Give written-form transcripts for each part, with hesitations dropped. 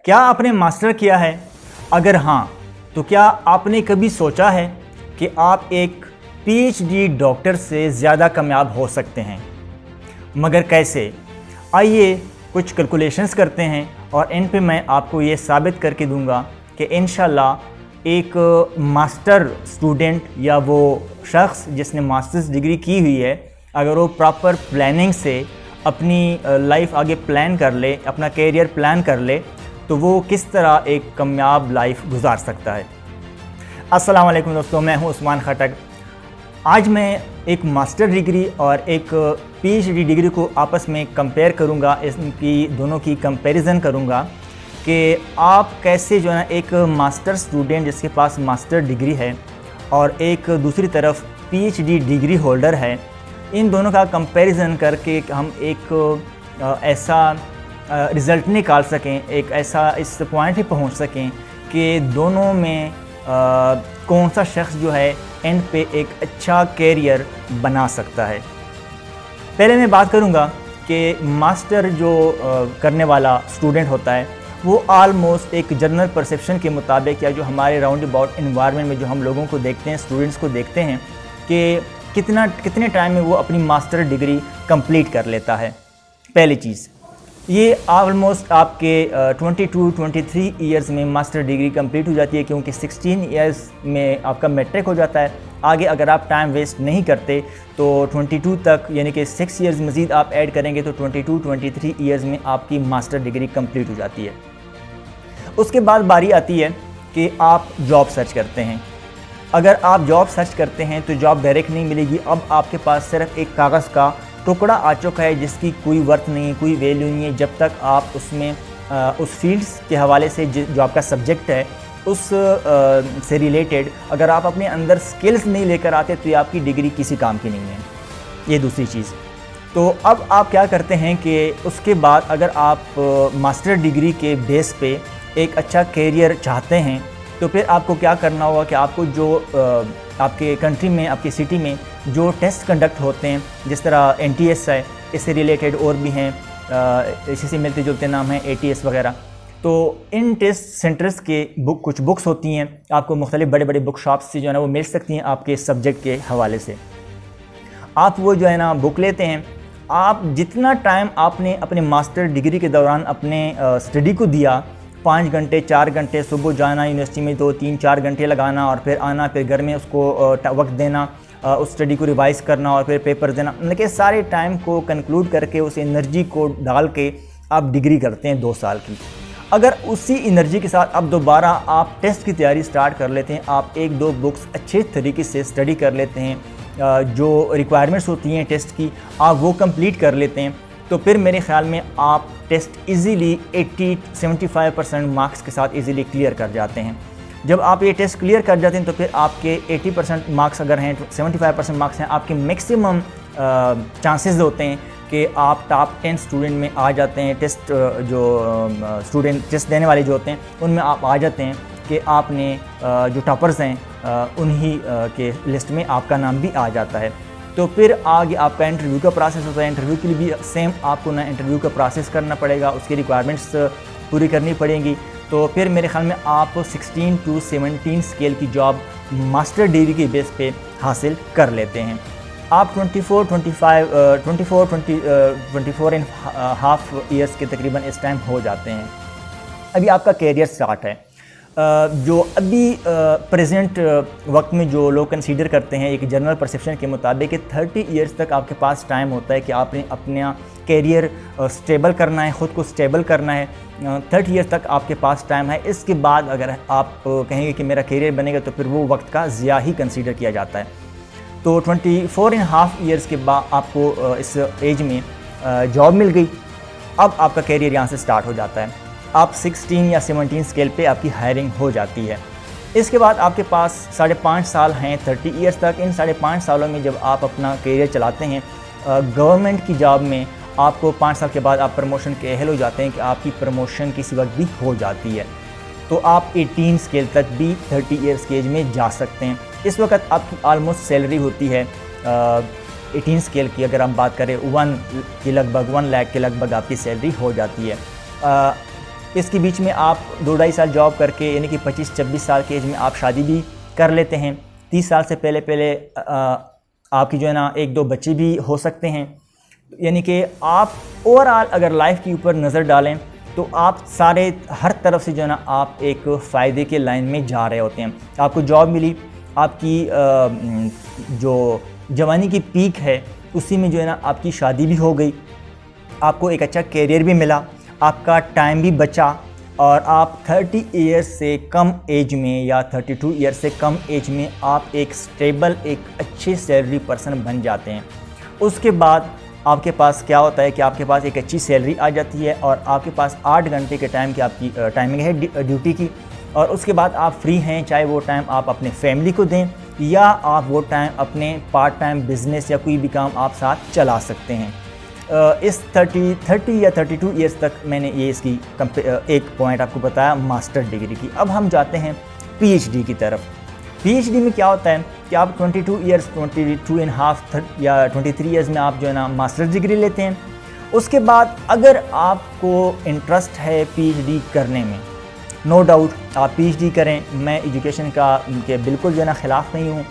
क्या आपने मास्टर किया है? अगर हाँ, तो क्या आपने कभी सोचा है कि आप एक पीएचडी डॉक्टर से ज़्यादा कामयाब हो सकते हैं? मगर कैसे? आइए कुछ कैलकुलेशंस करते हैं और इन पे मैं आपको ये साबित करके दूंगा कि इंशाल्लाह एक मास्टर स्टूडेंट या वो शख्स जिसने मास्टर्स डिग्री की हुई है, अगर वो प्रॉपर प्लानिंग से अपनी लाइफ आगे प्लान कर ले, अपना कैरियर प्लान कर ले, तो वो किस तरह एक कामयाब लाइफ गुजार सकता है। अस्सलाम वालेकुम दोस्तों, मैं हूं उस्मान खटक। आज मैं एक मास्टर डिग्री और एक पीएचडी डिग्री को आपस में कंपेयर करूंगा, इनकी दोनों की कंपैरिजन करूंगा कि आप कैसे जो है ना एक मास्टर स्टूडेंट जिसके पास मास्टर डिग्री है और एक दूसरी तरफ पीएचडी डिग्री होल्डर है, इन दोनों का कंपैरिजन करके हम एक ऐसा रिज़ल्ट निकाल सकें, एक ऐसा इस पॉइंट पे पहुंच सकें कि दोनों में कौन सा शख्स जो है एंड पे एक अच्छा कैरियर बना सकता है। पहले मैं बात करूंगा कि मास्टर जो करने वाला स्टूडेंट होता है वो आलमोस्ट एक जनरल परसेप्शन के मुताबिक या जो हमारे राउंड अबाउट इन्वायरमेंट में जो हम लोगों को देखते हैं, स्टूडेंट्स को देखते हैं कि कितने टाइम में वो अपनी मास्टर डिग्री कंप्लीट कर लेता है। पहली चीज़ ये ऑलमोस्ट आपके 22-23 ईयर्स में मास्टर डिग्री कंप्लीट हो जाती है, क्योंकि 16 ईयर्स में आपका मैट्रिक हो जाता है। आगे अगर आप टाइम वेस्ट नहीं करते तो 22 तक, यानी कि 6 ईयर्स मज़ीद आप ऐड करेंगे तो 22-23 ईयर्स में आपकी मास्टर डिग्री कंप्लीट हो जाती है। उसके बाद बारी आती है कि आप जॉब सर्च करते हैं। अगर आप जॉब सर्च करते हैं तो जॉब डायरेक्ट नहीं मिलेगी। अब आपके पास सिर्फ एक कागज़ का टुकड़ा आ चुका है जिसकी कोई वर्थ नहीं है, कोई वैल्यू नहीं है, जब तक आप उसमें उस फील्ड्स के हवाले से जो आपका सब्जेक्ट है उस से रिलेटेड अगर आप अपने अंदर स्किल्स नहीं लेकर आते तो ये आपकी डिग्री किसी काम की नहीं है। ये दूसरी चीज़। तो अब आप क्या करते हैं कि उसके बाद अगर आप मास्टर डिग्री के बेस पे एक अच्छा कैरियर चाहते हैं तो फिर आपको क्या करना होगा कि आपको जो आपके कंट्री में, आपकी सिटी में जो टेस्ट कंडक्ट होते हैं, जिस तरह NTS है, इससे रिलेटेड और भी हैं, इसी से मिलते जुलते नाम हैं ATS वगैरह। तो इन टेस्ट सेंटर्स के कुछ बुक्स होती हैं, आपको मुख्तलिफ बड़े बड़े बुक शॉप्स से जो है ना वो मिल सकती हैं आपके सब्जेक्ट के हवाले से। आप वो जो है ना बुक लेते हैं। आप जितना टाइम आपने अपने मास्टर डिग्री के दौरान अपने स्टडी को दिया, 5 घंटे 4 घंटे, सुबह जाना यूनिवर्सिटी में 2-3-4 घंटे लगाना और फिर आना, फिर घर में उसको वक्त देना, उस स्टडी को रिवाइज़ करना और फिर पेपर देना, मतलब कि सारे टाइम को कंक्लूड करके उस एनर्जी को डाल के आप डिग्री करते हैं 2 साल की। अगर उसी एनर्जी के साथ अब दोबारा आप टेस्ट की तैयारी स्टार्ट कर लेते हैं, आप 1-2 बुक्स अच्छे तरीके से स्टडी कर लेते हैं, जो रिक्वायरमेंट्स होती हैं टेस्ट की आप वो कंप्लीट कर लेते हैं, तो फिर मेरे ख्याल में आप टेस्ट इजीली 80-75% मार्क्स के साथ इजीली क्लियर कर जाते हैं। जब आप ये टेस्ट क्लियर कर जाते हैं तो फिर आपके 80% मार्क्स अगर हैं, 75% मार्क्स हैं, आपके मैक्सिमम चांसेस होते हैं कि आप टॉप 10 स्टूडेंट में आ जाते हैं। टेस्ट जो स्टूडेंट टेस्ट देने वाले जो होते हैं उनमें आप आ जाते हैं कि आपने जो टॉपर्स हैं उन्हीं के लिस्ट में आपका नाम भी आ जाता है। तो फिर आगे आपका इंटरव्यू का प्रोसेस होता है। इंटरव्यू के लिए भी सेम आपको ना इंटरव्यू का प्रोसेस करना पड़ेगा, उसकी रिक्वायरमेंट्स पूरी करनी पड़ेंगी। तो फिर मेरे ख्याल में आप 16 to 17 स्केल की जॉब मास्टर डिग्री के बेस पे हासिल कर लेते हैं। आप 24 एंड हाफ ईयर्स के तकरीबन इस टाइम हो जाते हैं। अभी आपका कैरियर स्टार्ट है। जो अभी प्रेजेंट वक्त में जो लोग कंसीडर करते हैं एक जनरल परसेप्शन के मुताबिक कि 30 ईयर्स तक आपके पास टाइम होता है कि आपने अपना कैरियर स्टेबल करना है, ख़ुद को स्टेबल करना है। 30 ईयर्स तक आपके पास टाइम है। इसके बाद अगर आप कहेंगे कि मेरा कैरियर बनेगा तो फिर वो वक्त का ज़िया ही कंसीडर किया जाता है। तो 24 एंड हाफ ईयर्स के बाद आपको इस एज में जॉब मिल गई। अब आपका कैरियर यहाँ से स्टार्ट हो जाता है। आप 16 या 17 स्केल पे आपकी हायरिंग हो जाती है। इसके बाद आपके पास 5.5 साल हैं 30 ईयर्स तक। इन 5.5 सालों में जब आप अपना कैरियर चलाते हैं, गवर्नमेंट की जॉब में आपको 5 साल के बाद आप प्रमोशन के अहल हो जाते हैं कि आपकी प्रमोशन किसी वक्त भी हो जाती है। तो आप 18 स्केल तक भी 30 ईयर्स के एज में जा सकते हैं। इस वक्त आपकी आलमोस्ट सैलरी होती है 18 स्केल की, अगर हम बात करें 1 लाख के लगभग आपकी सैलरी हो जाती है। इसके बीच में आप 2-2.5 साल जॉब करके यानी कि 25-26 साल की एज में आप शादी भी कर लेते हैं। 30 साल से पहले आपकी जो है ना 1-2 बच्चे भी हो सकते हैं। यानी कि आप ओवरऑल अगर लाइफ के ऊपर नज़र डालें तो आप सारे हर तरफ से जो है ना आप एक फ़ायदे के लाइन में जा रहे होते हैं। आपको जॉब मिली, आपकी जो जवानी की पीक है उसी में जो है ना आपकी शादी भी हो गई, आपको एक अच्छा कैरियर भी मिला, आपका टाइम भी बचा और आप 30 ईयर्स से कम एज में या 32 ईयर्स से कम एज में आप एक स्टेबल, एक अच्छे सैलरी पर्सन बन जाते हैं। उसके बाद आपके पास क्या होता है कि आपके पास एक अच्छी सैलरी आ जाती है और आपके पास 8 घंटे के टाइम की आपकी टाइमिंग है ड्यूटी की, और उसके बाद आप फ्री हैं, चाहे वो टाइम आप अपने फैमिली को दें या आप वो टाइम अपने पार्ट टाइम बिज़नेस या कोई भी काम आप साथ चला सकते हैं। इस 30 या 32 ईयर्स तक मैंने ये इसकी एक पॉइंट आपको बताया मास्टर डिग्री की। अब हम जाते हैं पीएचडी की तरफ। पीएचडी में क्या होता है कि आप 22 ईयर्स, 22.5 या 23 ईयर्स में आप जो है ना मास्टर डिग्री लेते हैं। उसके बाद अगर आपको इंटरेस्ट है पीएचडी करने में, नो डाउट आप पीएचडी करें, मैं एजुकेशन के बिल्कुल जो है ना ख़िलाफ़ नहीं हूँ।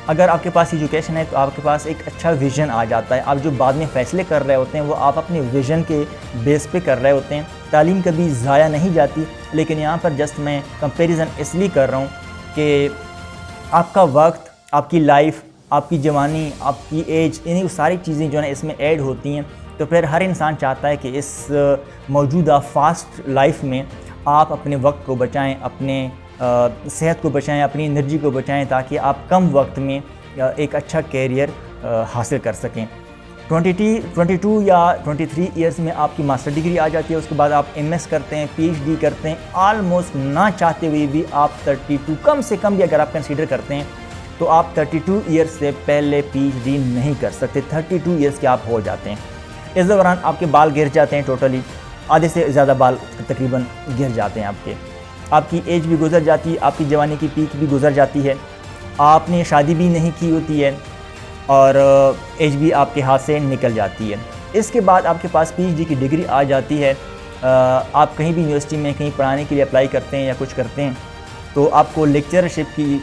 अगर आपके पास एजुकेशन है तो आपके पास एक अच्छा विज़न आ जाता है। आप जो बाद में फ़ैसले कर रहे होते हैं वो आप अपने विज़न के बेस पे कर रहे होते हैं। तालीम कभी ज़ाया नहीं जाती, लेकिन यहाँ पर जस्ट मैं कंपैरिजन इसलिए कर रहा हूँ कि आपका वक्त, आपकी लाइफ, आपकी जवानी, आपकी एज, यानी सारी चीज़ें जो है इसमें ऐड होती हैं। तो फिर हर इंसान चाहता है कि इस मौजूदा फास्ट लाइफ में आप अपने वक्त को बचाएं, अपने सेहत को बचाएं, अपनी एनर्जी को बचाएं, ताकि आप कम वक्त में एक अच्छा कैरियर हासिल कर सकें। 22 या 23 ईयर्स में आपकी मास्टर डिग्री आ जाती है। उसके बाद आप एमएस करते हैं, पीएचडी करते हैं। ऑलमोस्ट ना चाहते हुए भी आप 32, कम से कम भी अगर आप कंसीडर करते हैं तो आप 32 ईयर्स से पहले पीएचडी नहीं कर सकते। 32 ईयर्स के आप हो जाते हैं। इस दौरान आपके बाल गिर जाते हैं, टोटली आधे से ज़्यादा बाल तकरीबन गिर जाते हैं आपकी एज भी गुजर जाती है, आपकी जवानी की पीक भी गुजर जाती है, आपने शादी भी नहीं की होती है और एज भी आपके हाथ से निकल जाती है। इसके बाद आपके पास पीएचडी की डिग्री आ जाती है। आप कहीं भी यूनिवर्सिटी में कहीं पढ़ाने के लिए अप्लाई करते हैं या कुछ करते हैं तो आपको लेक्चरशिप की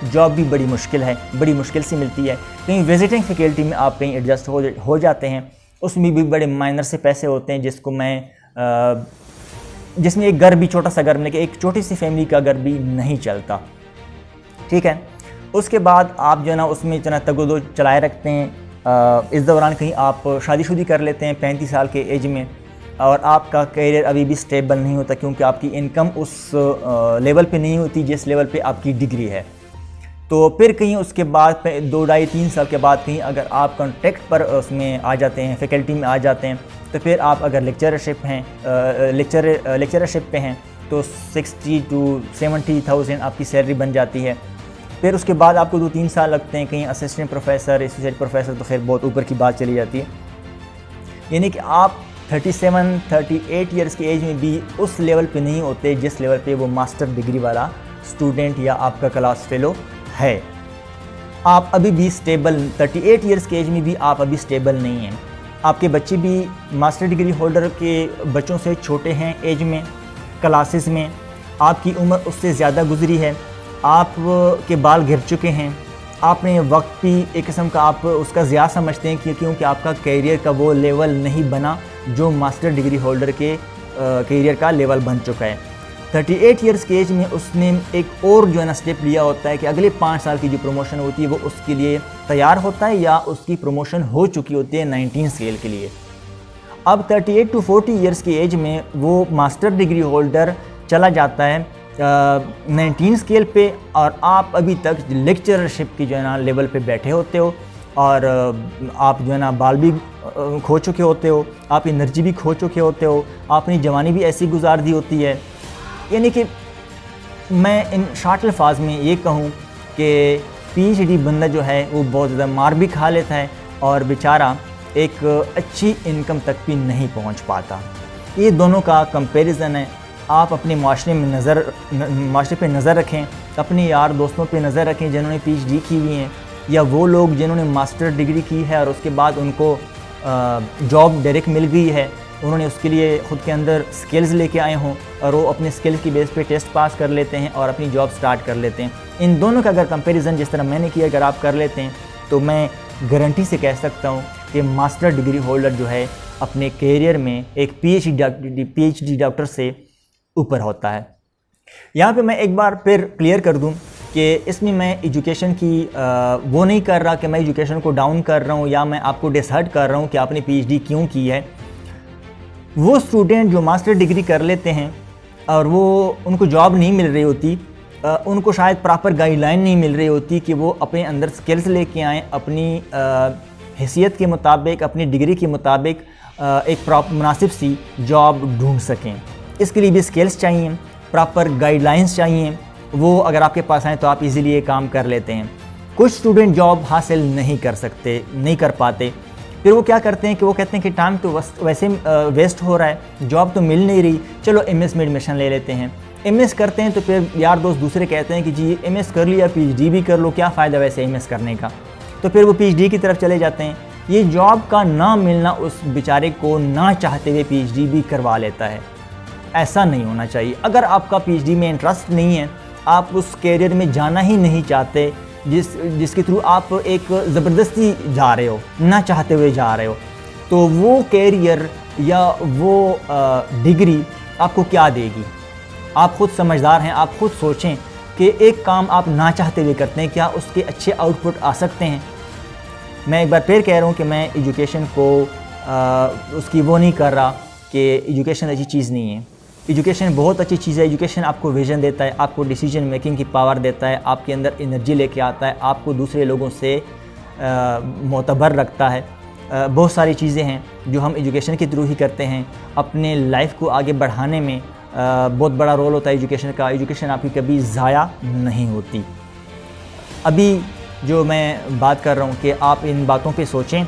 जॉब भी बड़ी मुश्किल है, बड़ी मुश्किल से मिलती है। कहीं विजिटिंग फैकल्टी में आप कहीं एडजस्ट हो जाते हैं, उसमें भी बड़े माइनर से पैसे होते हैं जिसमें एक घर भी, छोटा सा घर में, एक छोटी सी फैमिली का घर भी नहीं चलता। ठीक है, उसके बाद आप जो है ना उसमें इतना तगोदो चलाए रखते हैं। इस दौरान कहीं आप शादीशुदी कर लेते हैं 35 साल के एज में, और आपका करियर अभी भी स्टेबल नहीं होता क्योंकि आपकी इनकम उस लेवल पे नहीं होती जिस लेवल पे आपकी डिग्री है। तो फिर कहीं उसके बाद 2-2.5-3 साल के बाद कहीं अगर आप कॉन्ट्रैक्ट पर उसमें आ जाते हैं, फैकल्टी में आ जाते हैं, तो फिर आप अगर लेक्चरशिप पे हैं तो 60 to 70,000 आपकी सैलरी बन जाती है। फिर उसके बाद आपको 2-3 साल लगते हैं कहीं असिस्टेंट प्रोफेसर, एसोसिएट प्रोफेसर, तो खैर बहुत ऊपर की बात चली जाती है। यानी कि आप 37-38 ईयर्स की एज में भी उस लेवल पे नहीं होते जिस लेवल पे वो मास्टर डिग्री वाला स्टूडेंट या आपका क्लास फेलो है। आप अभी भी स्टेबल, 38 ईयर्स की एज में भी आप अभी स्टेबल नहीं हैं। आपके बच्चे भी मास्टर डिग्री होल्डर के बच्चों से छोटे हैं एज में, क्लासेस में। आपकी उम्र उससे ज़्यादा गुजरी है, आप के बाल गिर चुके हैं, आपने वक्त भी एक किस्म का आप उसका ज़्यादा समझते हैं क्योंकि आपका कैरियर का वो लेवल नहीं बना जो मास्टर डिग्री होल्डर के कैरियर का लेवल बन चुका है। 38 ईयर्स के एज में उसने एक और जो है ना स्टेप लिया होता है कि अगले 5 साल की जो प्रमोशन होती है वो उसके लिए तैयार होता है या उसकी प्रमोशन हो चुकी होती है 19 स्केल के लिए। अब 38 to 40 ईयर्स की एज में वो मास्टर डिग्री होल्डर चला जाता है 19 स्केल पे, और आप अभी तक लेक्चरशिप की जो है ना लेवल पे बैठे होते हो, और आप जो है ना बाल भी खो चुके होते हो, आप एनर्जी भी खो चुके होते हो, आपने जवानी भी ऐसी गुजार दी होती है। यानी कि मैं इन शॉर्ट अल्फाज में ये कहूँ कि पीएचडी बंदा जो है वो बहुत ज़्यादा मार भी खा लेता है और बेचारा एक अच्छी इनकम तक भी नहीं पहुँच पाता। ये दोनों का कंपैरिजन है। आप अपने माशरे पे नज़र रखें, अपने यार दोस्तों पे नज़र रखें जिन्होंने पीएचडी की हुई हैं, या वो लोग जिन्होंने मास्टर डिग्री की है और उसके बाद उनको जॉब डायरेक्ट मिल गई है, उन्होंने उसके लिए ख़ुद के अंदर स्किल्स लेके आए हों और वो अपने स्किल्स की बेस पे टेस्ट पास कर लेते हैं और अपनी जॉब स्टार्ट कर लेते हैं। इन दोनों का अगर कंपैरिजन जिस तरह मैंने किया अगर आप कर लेते हैं तो मैं गारंटी से कह सकता हूँ कि मास्टर डिग्री होल्डर जो है अपने करियर में एक पीएचडी डॉक्टर से ऊपर होता है। यहाँ पे मैं एक बार फिर क्लियर कर दूँ कि इसमें मैं एजुकेशन की वो नहीं कर रहा कि मैं एजुकेशन को डाउन कर रहा हूँ या मैं आपको डिसहर्ट कर रहा हूँ कि आपने पीएचडी क्यों की है। वो स्टूडेंट जो मास्टर डिग्री कर लेते हैं और वो उनको जॉब नहीं मिल रही होती, उनको शायद प्रॉपर गाइडलाइन नहीं मिल रही होती कि वो अपने अंदर स्किल्स लेके आएँ, अपनी हैसियत के मुताबिक, अपनी डिग्री के मुताबिक एक प्रॉपर मुनासिब सी जॉब ढूंढ सकें। इसके लिए भी स्किल्स चाहिए, प्रॉपर गाइडलाइंस चाहिए। वो अगर आपके पास आए तो आप इजीली ये काम कर लेते हैं। कुछ स्टूडेंट जॉब हासिल नहीं कर सकते, नहीं कर पाते, फिर वो क्या करते हैं कि वो कहते हैं कि टाइम तो वैसे वेस्ट हो रहा है, जॉब तो मिल नहीं रही, चलो एमएस में एडमिशन ले लेते हैं। एमएस करते हैं तो फिर यार दोस्त दूसरे कहते हैं कि जी एमएस कर लिया, पीएचडी भी कर लो, क्या फ़ायदा वैसे एमएस करने का, तो फिर वो पीएचडी की तरफ चले जाते हैं। ये जॉब का ना मिलना उस बेचारे को ना चाहते हुए पीएचडी भी करवा लेता है। ऐसा नहीं होना चाहिए। अगर आपका पीएचडी में इंटरेस्ट नहीं है, आप उस कैरियर में जाना ही नहीं चाहते जिसके थ्रू आप एक ज़बरदस्ती जा रहे हो, ना चाहते हुए जा रहे हो, तो वो कैरियर या वो डिग्री आपको क्या देगी? आप खुद समझदार हैं, आप खुद सोचें कि एक काम आप ना चाहते हुए करते हैं, क्या उसके अच्छे आउटपुट आ सकते हैं? मैं एक बार फिर कह रहा हूँ कि मैं एजुकेशन को उसकी वो नहीं कर रहा कि एजुकेशन अच्छी चीज़ नहीं है। एजुकेशन बहुत अच्छी चीज़ है। एजुकेशन आपको विज़न देता है, आपको डिसीजन मेकिंग की पावर देता है, आपके अंदर एनर्जी लेके आता है, आपको दूसरे लोगों से मोतबर रखता है। बहुत सारी चीज़ें हैं जो हम एजुकेशन के थ्रू ही करते हैं। अपने लाइफ को आगे बढ़ाने में बहुत बड़ा रोल होता है एजुकेशन का। एजुकेशन आपकी कभी ज़ाया नहीं होती। अभी जो मैं बात कर रहा हूँ कि आप इन बातों पे सोचें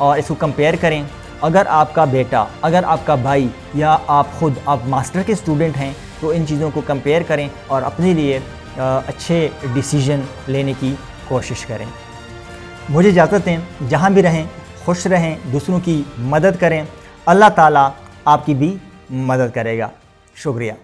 और इसको कंपेयर करें। अगर आपका बेटा, अगर आपका भाई या आप ख़ुद आप मास्टर के स्टूडेंट हैं तो इन चीज़ों को कंपेयर करें और अपने लिए अच्छे डिसीजन लेने की कोशिश करें। मुझे इजाज़त दें। जहाँ भी रहें खुश रहें, दूसरों की मदद करें। अल्लाह ताला आपकी भी मदद करेगा। शुक्रिया।